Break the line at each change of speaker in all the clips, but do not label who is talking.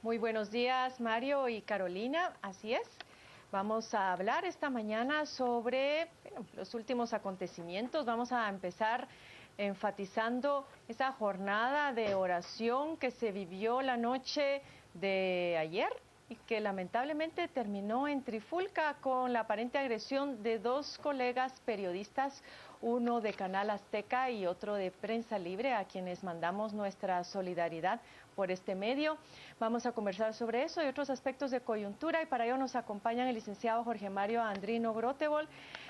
Muy buenos días, Mario y Carolina. Así es. Vamos a hablar esta mañana sobre los últimos acontecimientos. Vamos a empezar enfatizando esa jornada de oración que se vivió la noche de ayer y que lamentablemente terminó en trifulca con la aparente agresión de dos colegas periodistas, uno de Canal Azteca y otro de Prensa Libre, a quienes mandamos nuestra solidaridad por este medio. Vamos a conversar sobre eso y otros aspectos de coyuntura, y para ello nos acompañan el licenciado Jorge Mario Andrino Grotebol.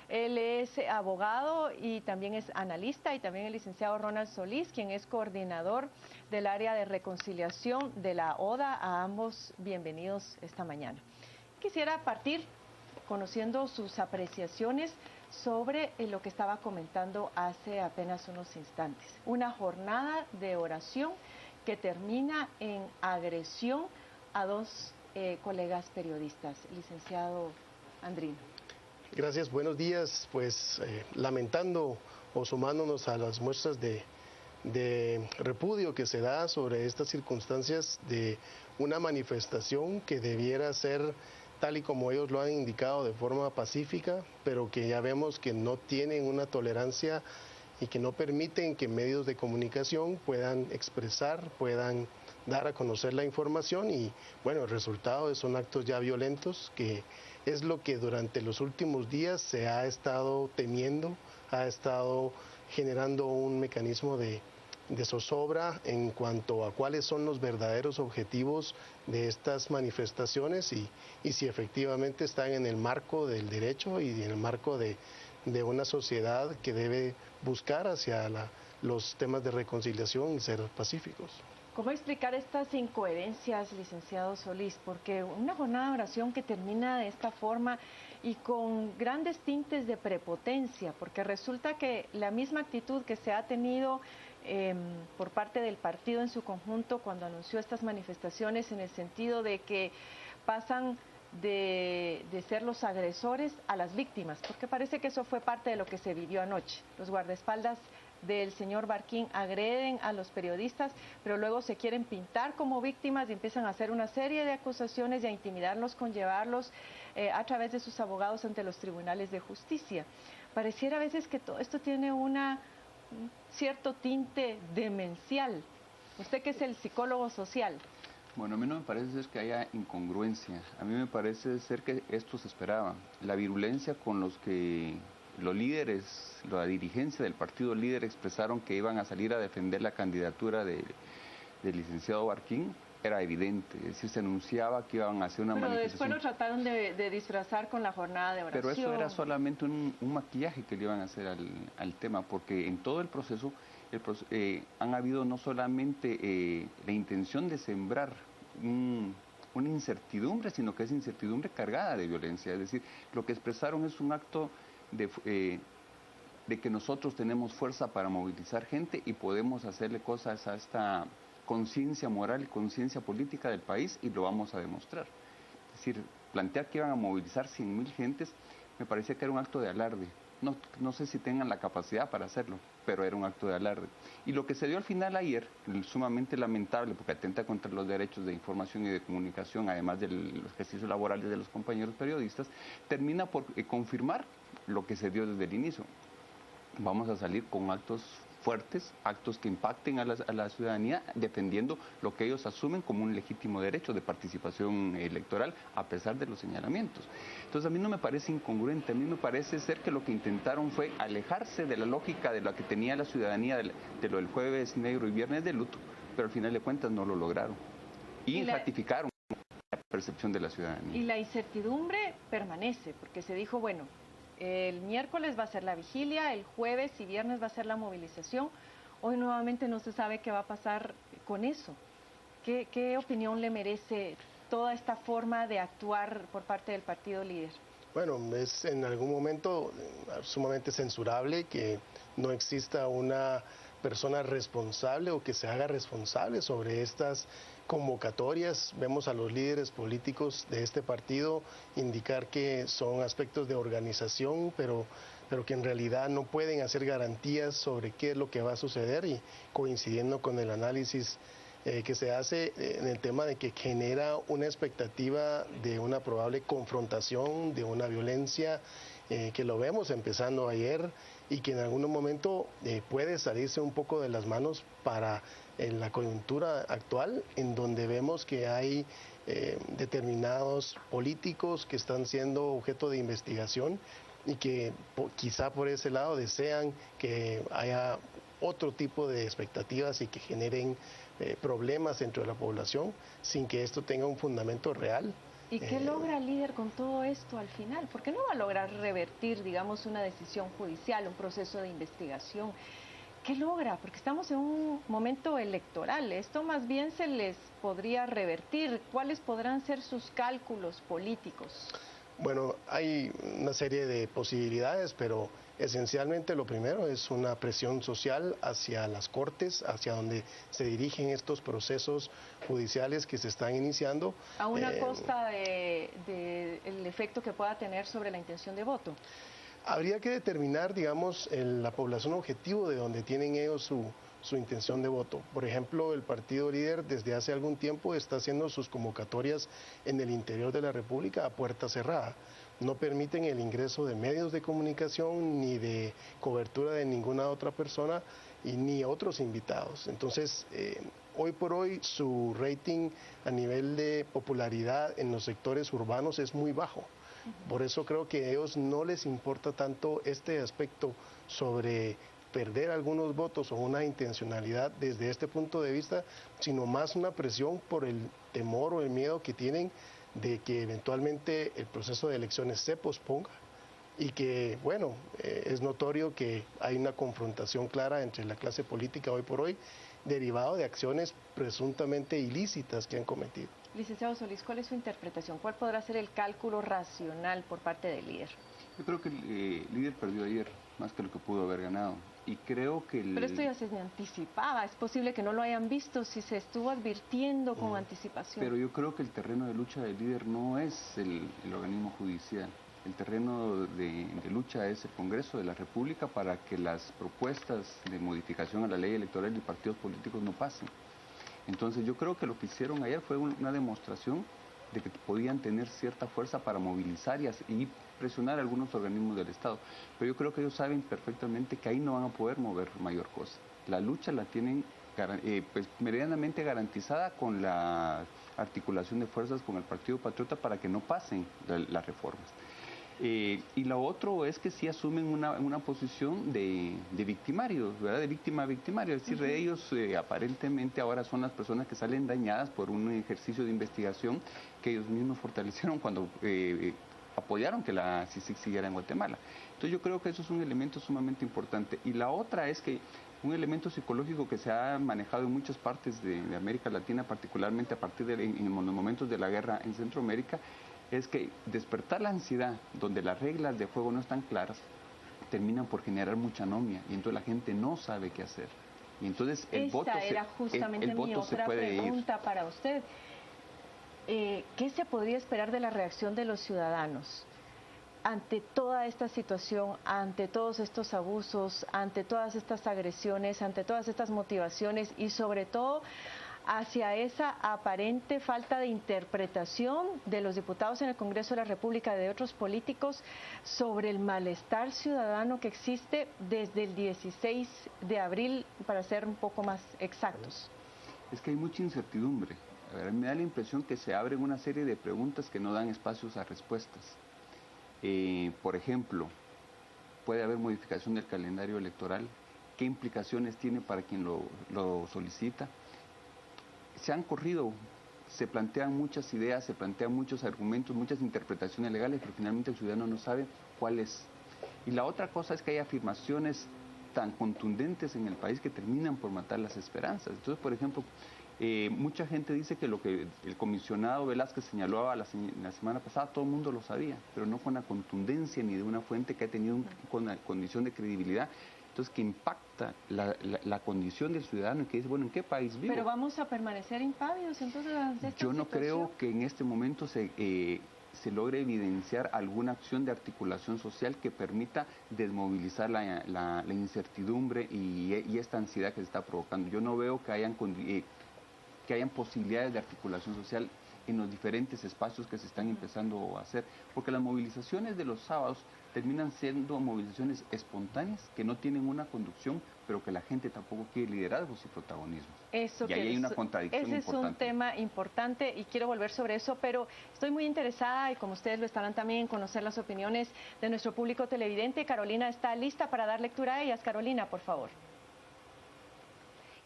Él es abogado y también es analista, y también el licenciado Ronald Solís, quien es coordinador del área de reconciliación de la ODA. A ambos bienvenidos esta mañana. Quisiera partir conociendo sus apreciaciones sobre lo que estaba comentando hace apenas unos instantes. Una jornada de oración que termina en agresión a dos colegas periodistas. Licenciado Andrino.
Gracias, buenos días. Pues lamentando o sumándonos a las muestras de repudio que se da sobre estas circunstancias de una manifestación que debiera ser tal y como ellos lo han indicado, de forma pacífica, pero que ya vemos que no tienen una tolerancia y que no permiten que medios de comunicación puedan expresar, puedan dar a conocer la información, y bueno, el resultado son actos ya violentos, que es lo que durante los últimos días se ha estado temiendo, ha estado generando un mecanismo de zozobra en cuanto a cuáles son los verdaderos objetivos de estas manifestaciones y si efectivamente están en el marco del derecho y en el marco de una sociedad que debe buscar hacia los temas de reconciliación y ser pacíficos.
¿Cómo explicar estas incoherencias, licenciado Solís? Porque una jornada de oración que termina de esta forma y con grandes tintes de prepotencia, porque resulta que la misma actitud que se ha tenido por parte del partido en su conjunto cuando anunció estas manifestaciones, en el sentido de que pasan de ser los agresores a las víctimas, porque parece que eso fue parte de lo que se vivió anoche. Los guardaespaldas del señor Barquín agreden a los periodistas, pero luego se quieren pintar como víctimas y empiezan a hacer una serie de acusaciones y a intimidarlos con llevarlos a través de sus abogados ante los tribunales de justicia. Pareciera a veces que todo esto tiene un cierto tinte demencial. Usted, que es el psicólogo social.
Bueno, a mí no me parece ser que haya incongruencia. A mí me parece ser que esto se esperaba. La virulencia con los que los líderes, la dirigencia del partido líder expresaron que iban a salir a defender la candidatura del licenciado Barquín era evidente. Es decir, se anunciaba que iban a hacer una manifestación.
Pero después lo trataron de disfrazar con la jornada de oración.
Pero eso era solamente un maquillaje que le iban a hacer al tema, porque en todo el proceso han habido no solamente la intención de sembrar una incertidumbre, sino que es incertidumbre cargada de violencia. Es decir, lo que expresaron es un acto de que nosotros tenemos fuerza para movilizar gente y podemos hacerle cosas a esta conciencia moral y conciencia política del país, y lo vamos a demostrar. Es decir, plantear que iban a movilizar 100.000 gentes me parecía que era un acto de alarde. No sé si tengan la capacidad para hacerlo, pero era un acto de alarde. Y lo que se dio al final ayer, sumamente lamentable, porque atenta contra los derechos de información y de comunicación, además de los ejercicios laborales de los compañeros periodistas, termina por confirmar lo que se dio desde el inicio. Vamos a salir con actos fuertes, actos que impacten a la ciudadanía, defendiendo lo que ellos asumen como un legítimo derecho de participación electoral, a pesar de los señalamientos. Entonces a mí no me parece incongruente, a mí me parece ser que lo que intentaron fue alejarse de la lógica de la que tenía la ciudadanía de lo del jueves negro y viernes de luto, pero al final de cuentas no lo lograron y ratificaron la percepción de la ciudadanía.
Y la incertidumbre permanece, porque se dijo, bueno, el miércoles va a ser la vigilia, el jueves y viernes va a ser la movilización. Hoy nuevamente no se sabe qué va a pasar con eso. ¿Qué opinión le merece toda esta forma de actuar por parte del partido líder?
Bueno, es en algún momento sumamente censurable que no exista una persona responsable o que se haga responsable sobre estas convocatorias. Vemos a los líderes políticos de este partido indicar que son aspectos de organización, pero que en realidad no pueden hacer garantías sobre qué es lo que va a suceder, y coincidiendo con el análisis que se hace en el tema de que genera una expectativa de una probable confrontación, de una violencia, que lo vemos empezando ayer y que en algún momento puede salirse un poco de las manos para en la coyuntura actual, en donde vemos que hay determinados políticos que están siendo objeto de investigación y que quizá por ese lado desean que haya otro tipo de expectativas y que generen problemas dentro de la población sin que esto tenga un fundamento real.
¿Y qué logra el líder con todo esto al final? ¿Por qué no va a lograr revertir, digamos, una decisión judicial, un proceso de investigación? ¿Qué logra? Porque estamos en un momento electoral. Esto más bien se les podría revertir. ¿Cuáles podrán ser sus cálculos políticos?
Bueno, hay una serie de posibilidades, pero esencialmente lo primero es una presión social hacia las cortes, hacia donde se dirigen estos procesos judiciales que se están iniciando.
A una costa del efecto que pueda tener sobre la intención de voto.
Habría que determinar, digamos, la población objetivo de donde tienen ellos su intención de voto. Por ejemplo, el partido líder desde hace algún tiempo está haciendo sus convocatorias en el interior de la República a puerta cerrada. No permiten el ingreso de medios de comunicación ni de cobertura de ninguna otra persona y ni otros invitados. Entonces, hoy por hoy su rating a nivel de popularidad en los sectores urbanos es muy bajo. Por eso creo que a ellos no les importa tanto este aspecto sobre perder algunos votos o una intencionalidad desde este punto de vista, sino más una presión por el temor o el miedo que tienen de que eventualmente el proceso de elecciones se posponga y que, bueno, es notorio que hay una confrontación clara entre la clase política hoy por hoy, derivado de acciones presuntamente ilícitas que han cometido.
Licenciado Solís, ¿cuál es su interpretación? ¿Cuál podrá ser el cálculo racional por parte del líder?
Yo creo que el líder perdió ayer más que lo que pudo haber ganado. Y creo que
Pero esto ya se anticipaba, es posible que no lo hayan visto si se estuvo advirtiendo con anticipación.
Pero yo creo que el terreno de lucha del líder no es el organismo judicial. El terreno de lucha es el Congreso de la República para que las propuestas de modificación a la ley electoral de partidos políticos no pasen. Entonces yo creo que lo que hicieron ayer fue una demostración de que podían tener cierta fuerza para movilizar y presionar a algunos organismos del Estado. Pero yo creo que ellos saben perfectamente que ahí no van a poder mover mayor cosa. La lucha la tienen pues medianamente garantizada con la articulación de fuerzas con el Partido Patriota para que no pasen las reformas. Y lo otro es que sí asumen una posición de victimarios, ¿verdad? De víctima-victimario, es decir, de ellos aparentemente ahora son las personas que salen dañadas por un ejercicio de investigación que ellos mismos fortalecieron cuando apoyaron que la CICIG siguiera en Guatemala. Entonces yo creo que eso es un elemento sumamente importante. Y la otra es que un elemento psicológico que se ha manejado en muchas partes de América Latina, particularmente a partir en los momentos de la guerra en Centroamérica, es que despertar la ansiedad, donde las reglas de juego no están claras, terminan por generar mucha anomia y entonces la gente no sabe qué hacer. Y entonces el voto
era justamente mi otra pregunta para usted. ¿Qué se podría esperar de la reacción de los ciudadanos ante toda esta situación, ante todos estos abusos, ante todas estas agresiones, ante todas estas motivaciones y sobre todo hacia esa aparente falta de interpretación de los diputados en el Congreso de la República, de otros políticos, sobre el malestar ciudadano que existe desde el 16 de abril, para ser un poco más exactos?
Es que hay mucha incertidumbre. A ver, me da la impresión que se abren una serie de preguntas que no dan espacios a respuestas. Por ejemplo, ¿puede haber modificación del calendario electoral? ¿Qué implicaciones tiene para quien lo solicita? Se han corrido, se plantean muchas ideas, se plantean muchos argumentos, muchas interpretaciones legales, pero finalmente el ciudadano no sabe cuál es. Y la otra cosa es que hay afirmaciones tan contundentes en el país que terminan por matar las esperanzas. Entonces, por ejemplo, mucha gente dice que lo que el comisionado Velázquez señaló la semana pasada, todo el mundo lo sabía, pero no con la contundencia ni de una fuente que ha tenido una condición de credibilidad. Entonces, que impacta la condición del ciudadano y que dice, bueno, ¿en qué país vivo?
Pero vamos a permanecer impávidos, entonces, ante esta
Yo no
situación.
creo que en este momento se logre evidenciar alguna acción de articulación social que permita desmovilizar la incertidumbre y esta ansiedad que se está provocando. Yo no veo que hayan que hayan posibilidades de articulación social en los diferentes espacios que se están empezando a hacer, porque las movilizaciones de los sábados terminan siendo movilizaciones espontáneas que no tienen una conducción, pero que la gente tampoco quiere liderazgos y protagonismos.
Eso,
y ahí hay una contradicción importante.
Ese es un tema importante y quiero volver sobre eso, pero estoy muy interesada, y como ustedes lo estarán también, en conocer las opiniones de nuestro público televidente. Carolina está lista para dar lectura a ellas. Carolina, por favor.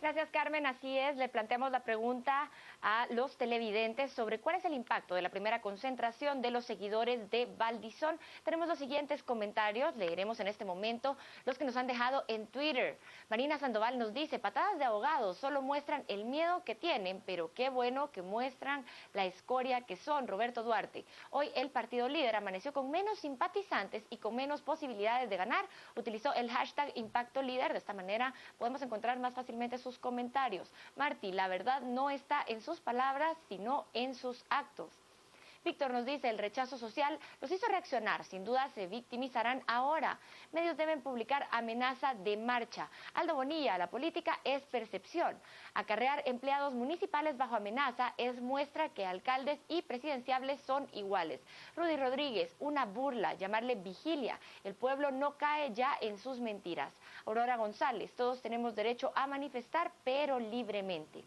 Gracias, Carmen. Así es, le planteamos la pregunta a los televidentes sobre cuál es el impacto de la primera concentración de los seguidores de Valdizón. Tenemos los siguientes comentarios, leeremos en este momento los que nos han dejado en Twitter. Marina Sandoval nos dice: patadas de ahogados, solo muestran el miedo que tienen, pero qué bueno que muestran la escoria que son. Roberto Duarte: hoy el partido líder amaneció con menos simpatizantes y con menos posibilidades de ganar. Utilizó el hashtag Impacto Líder, de esta manera podemos encontrar más fácilmente sus comentarios. Martí: la verdad no está en sus palabras, sino en sus actos. Víctor nos dice: el rechazo social los hizo reaccionar, sin duda se victimizarán ahora. Medios deben publicar amenaza de marcha. Aldo Bonilla: la política es percepción. Acarrear empleados municipales bajo amenaza es muestra que alcaldes y presidenciables son iguales. Rudy Rodríguez: una burla, llamarle vigilia. El pueblo no cae ya en sus mentiras. Aurora González: todos tenemos derecho a manifestar, pero libremente.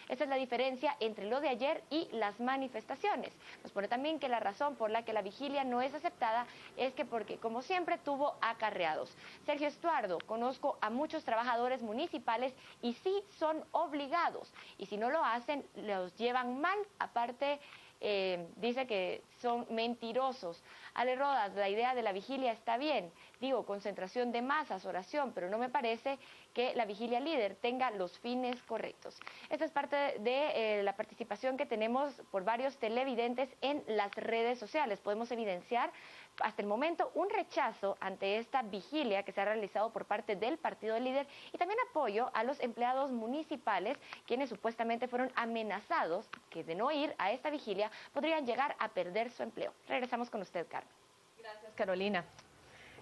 Esa es la diferencia entre lo de ayer y las manifestaciones. Nos pone también que la razón por la que la vigilia no es aceptada es que porque, como siempre, tuvo acarreados. Sergio Estuardo: conozco a muchos trabajadores municipales y sí son obligados. Y si no lo hacen, los llevan mal. Aparte, dice que son mentirosos. Ale Rodas: la idea de la vigilia está bien. Digo, concentración de masas, oración, pero no me parece que la vigilia líder tenga los fines correctos. Esta es parte de la participación que tenemos por varios televidentes en las redes sociales. Podemos evidenciar hasta el momento un rechazo ante esta vigilia que se ha realizado por parte del partido líder, y también apoyo a los empleados municipales, quienes supuestamente fueron amenazados que de no ir a esta vigilia podrían llegar a perder su empleo. Regresamos con usted, Carmen.
Gracias, Carolina.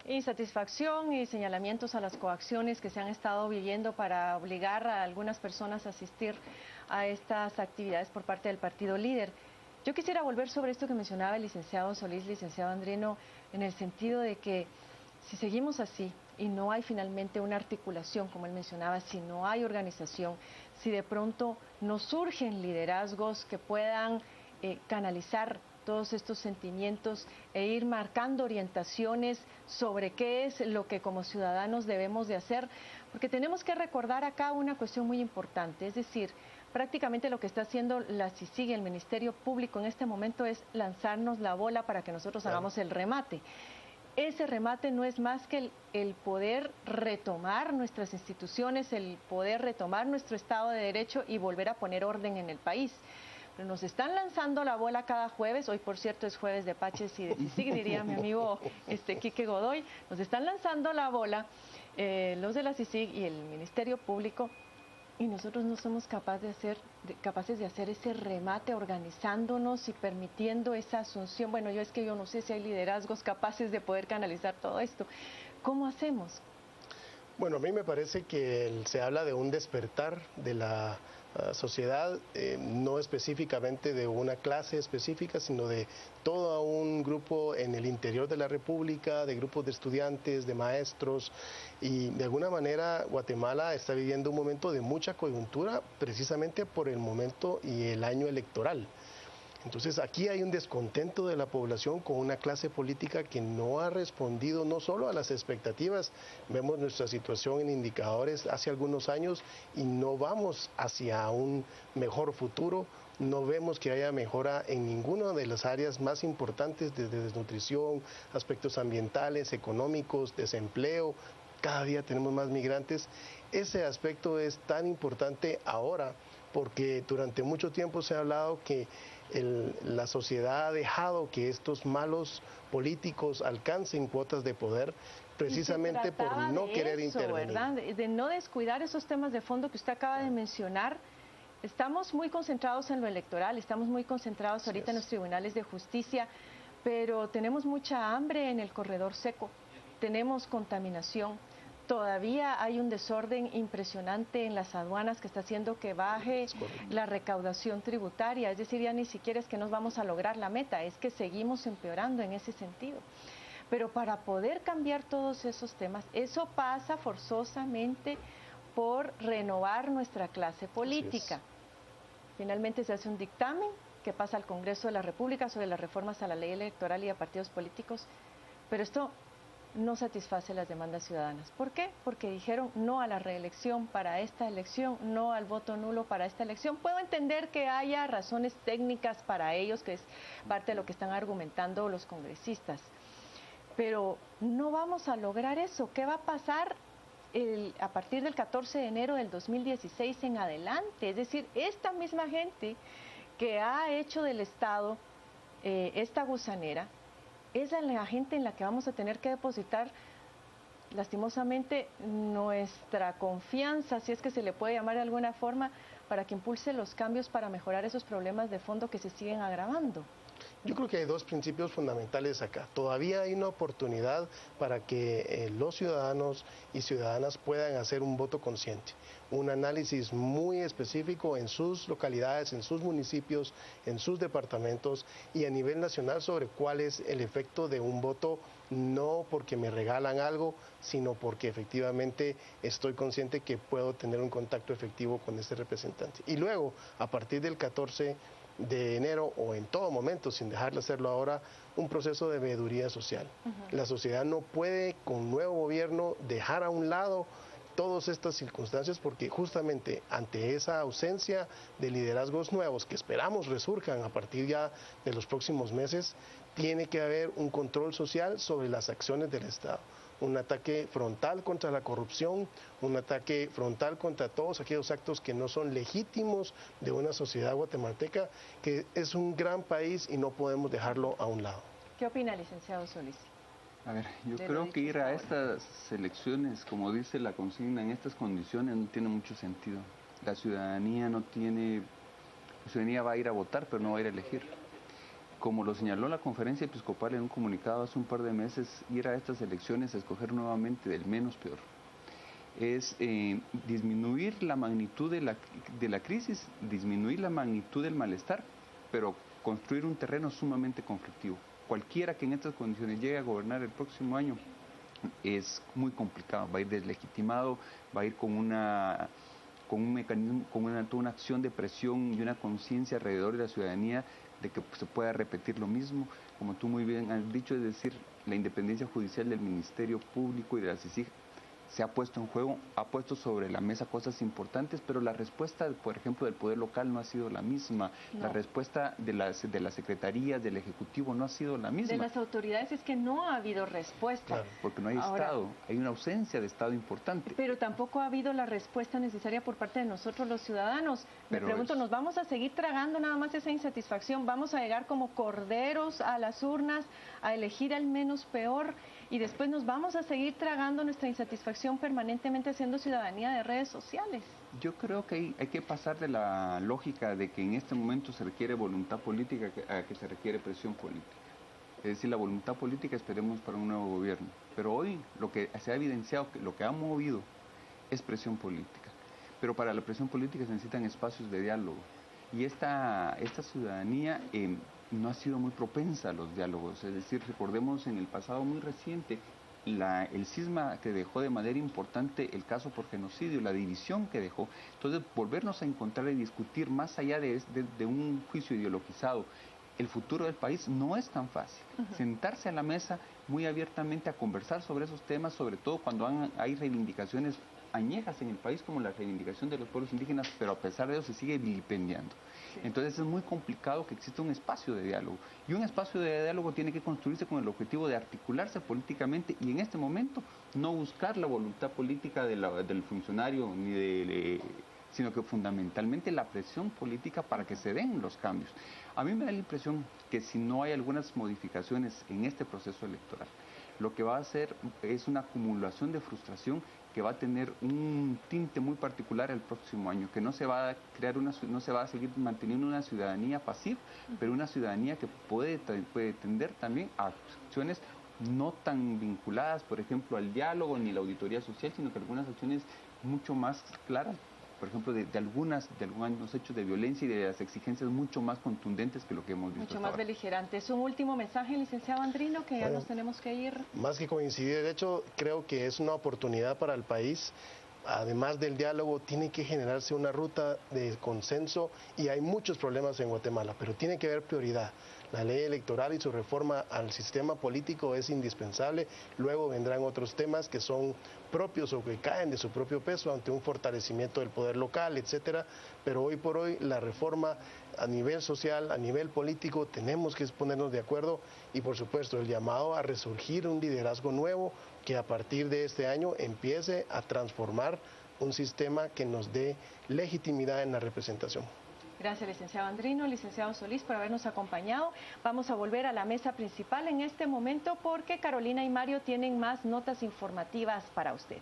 Insatisfacción y señalamientos a las coacciones que se han estado viviendo para obligar a algunas personas a asistir a estas actividades por parte del partido líder. Yo quisiera volver sobre esto que mencionaba el licenciado Solís, licenciado Andrino, en el sentido de que si seguimos así y no hay finalmente una articulación, como él mencionaba, si no hay organización, si de pronto no surgen liderazgos que puedan canalizar todos estos sentimientos e ir marcando orientaciones sobre qué es lo que como ciudadanos debemos de hacer, porque tenemos que recordar acá una cuestión muy importante, es decir, prácticamente lo que está haciendo la CICIG y el Ministerio Público en este momento es lanzarnos la bola para que nosotros hagamos el remate. Ese remate no es más que el poder retomar nuestras instituciones, el poder retomar nuestro Estado de Derecho y volver a poner orden en el país. Pero nos están lanzando la bola cada jueves. Hoy, por cierto, es jueves de Paches y de CICIG, diría mi amigo Quique Godoy. Nos están lanzando la bola los de la CICIG y el Ministerio Público, y nosotros no somos capaces de hacer ese remate organizándonos y permitiendo esa asunción. Bueno, yo no sé si hay liderazgos capaces de poder canalizar todo esto. ¿Cómo hacemos?
Bueno, a mí me parece que se habla de un despertar de la sociedad, no específicamente de una clase específica, sino de todo un grupo en el interior de la República, de grupos de estudiantes, de maestros, y de alguna manera Guatemala está viviendo un momento de mucha coyuntura precisamente por el momento y el año electoral. Entonces aquí hay un descontento de la población con una clase política que no ha respondido no solo a las expectativas. Vemos nuestra situación en indicadores hace algunos años y no vamos hacia un mejor futuro. No vemos que haya mejora en ninguna de las áreas más importantes, desde desnutrición, aspectos ambientales, económicos, desempleo. Cada día tenemos más migrantes. Ese aspecto es tan importante ahora porque durante mucho tiempo se ha hablado que la sociedad ha dejado que estos malos políticos alcancen cuotas de poder precisamente por no querer intervenir.
¿Verdad? De no descuidar esos temas de fondo que usted acaba de mencionar. Estamos muy concentrados en lo electoral, estamos muy concentrados ahorita en los tribunales de justicia, pero tenemos mucha hambre en el corredor seco, tenemos contaminación. Todavía hay un desorden impresionante en las aduanas que está haciendo que baje la recaudación tributaria. Es decir, ya ni siquiera es que nos vamos a lograr la meta, es que seguimos empeorando en ese sentido. Pero para poder cambiar todos esos temas, eso pasa forzosamente por renovar nuestra clase política. Finalmente se hace un dictamen que pasa al Congreso de la República sobre las reformas a la ley electoral y a partidos políticos, pero esto no satisface las demandas ciudadanas. ¿Por qué? Porque dijeron no a la reelección para esta elección, no al voto nulo para esta elección. Puedo entender que haya razones técnicas para ellos, que es parte de lo que están argumentando los congresistas, pero no vamos a lograr eso. ¿Qué va a pasar a partir del 14 de enero del 2016 en adelante? Es decir, esta misma gente que ha hecho del Estado esta gusanera, es la gente en la que vamos a tener que depositar, lastimosamente, nuestra confianza, si es que se le puede llamar de alguna forma, para que impulse los cambios para mejorar esos problemas de fondo que se siguen agravando.
Yo creo que hay dos principios fundamentales acá. Todavía hay una oportunidad para que los ciudadanos y ciudadanas puedan hacer un voto consciente, un análisis muy específico en sus localidades, en sus municipios, en sus departamentos y a nivel nacional sobre cuál es el efecto de un voto, no porque me regalan algo, sino porque efectivamente estoy consciente que puedo tener un contacto efectivo con este representante. Y luego, a partir del 14 de enero o en todo momento, sin dejar de hacerlo ahora, un proceso de veeduría social. La sociedad no puede, con nuevo gobierno, dejar a un lado todas estas circunstancias porque justamente ante esa ausencia de liderazgos nuevos que esperamos resurjan a partir ya de los próximos meses, tiene que haber un control social sobre las acciones del Estado. Un ataque frontal contra la corrupción, un ataque frontal contra todos aquellos actos que no son legítimos de una sociedad guatemalteca, que es un gran país y no podemos dejarlo a un lado.
¿Qué opina, licenciado Solís?
A ver, yo creo que ir a estas elecciones, como dice la consigna, en estas condiciones no tiene mucho sentido. La ciudadanía va a ir a votar, pero no va a ir a elegir. Como lo señaló la conferencia episcopal en un comunicado hace un par de meses, ir a estas elecciones a escoger nuevamente del menos peor. Es disminuir la magnitud de la crisis, disminuir la magnitud del malestar, pero construir un terreno sumamente conflictivo. Cualquiera que en estas condiciones llegue a gobernar el próximo año es muy complicado, va a ir deslegitimado, va a ir con un mecanismo, con toda una acción de presión y una conciencia alrededor de la ciudadanía de que se pueda repetir lo mismo, como tú muy bien has dicho, es decir, la independencia judicial del Ministerio Público y de la CICIG se ha puesto en juego, ha puesto sobre la mesa cosas importantes, pero la respuesta, por ejemplo, del Poder Local no ha sido la misma, la respuesta de las secretarías, del Ejecutivo no ha sido la misma.
De las autoridades es que no ha habido respuesta.
Claro, porque no hay Estado, hay una ausencia de Estado importante.
Pero tampoco ha habido la respuesta necesaria por parte de nosotros los ciudadanos. Me pregunto, ¿nos vamos a seguir tragando nada más esa insatisfacción? ¿Vamos a llegar como corderos a las urnas a elegir al menos peor? Y después nos vamos a seguir tragando nuestra insatisfacción permanentemente haciendo ciudadanía de redes sociales.
Yo creo que hay que pasar de la lógica de que en este momento se requiere voluntad política a que se requiere presión política. Es decir, la voluntad política esperemos para un nuevo gobierno. Pero hoy lo que se ha evidenciado, lo que ha movido es presión política. Pero para la presión política se necesitan espacios de diálogo. Y esta ciudadanía no ha sido muy propensa a los diálogos, es decir, recordemos en el pasado muy reciente el cisma que dejó de manera importante el caso por genocidio, la división que dejó. Entonces, volvernos a encontrar y discutir más allá de un juicio ideologizado el futuro del país no es tan fácil. Sentarse a la mesa muy abiertamente a conversar sobre esos temas, sobre todo cuando hay reivindicaciones añejas en el país como la reivindicación de los pueblos indígenas, pero a pesar de eso se sigue vilipendiando. Entonces es muy complicado que exista un espacio de diálogo. Y un espacio de diálogo tiene que construirse con el objetivo de articularse políticamente y en este momento no buscar la voluntad política del funcionario, sino que fundamentalmente la presión política para que se den los cambios. A mí me da la impresión que si no hay algunas modificaciones en este proceso electoral, lo que va a hacer es una acumulación de frustración que va a tener un tinte muy particular el próximo año, que no se va a crear no se va a seguir manteniendo una ciudadanía pasiva, pero una ciudadanía que puede tender también a acciones no tan vinculadas, por ejemplo, al diálogo ni la auditoría social, sino que algunas acciones mucho más claras, por ejemplo, de algunos hechos de violencia y de las exigencias mucho más contundentes que lo que hemos visto.
Mucho más beligerantes. Un último mensaje, licenciado Andrino, que ya nos tenemos que ir.
Más que coincidir, de hecho, creo que es una oportunidad para el país. Además del diálogo, tiene que generarse una ruta de consenso y hay muchos problemas en Guatemala, pero tiene que haber prioridad. La ley electoral y su reforma al sistema político es indispensable. Luego vendrán otros temas que son propios o que caen de su propio peso ante un fortalecimiento del poder local, etcétera. Pero hoy por hoy la reforma a nivel social, a nivel político, tenemos que ponernos de acuerdo y por supuesto el llamado a resurgir un liderazgo nuevo que a partir de este año empiece a transformar un sistema que nos dé legitimidad en la representación.
Gracias, licenciado Andrino, licenciado Solís, por habernos acompañado. Vamos a volver a la mesa principal en este momento porque Carolina y Mario tienen más notas informativas para usted.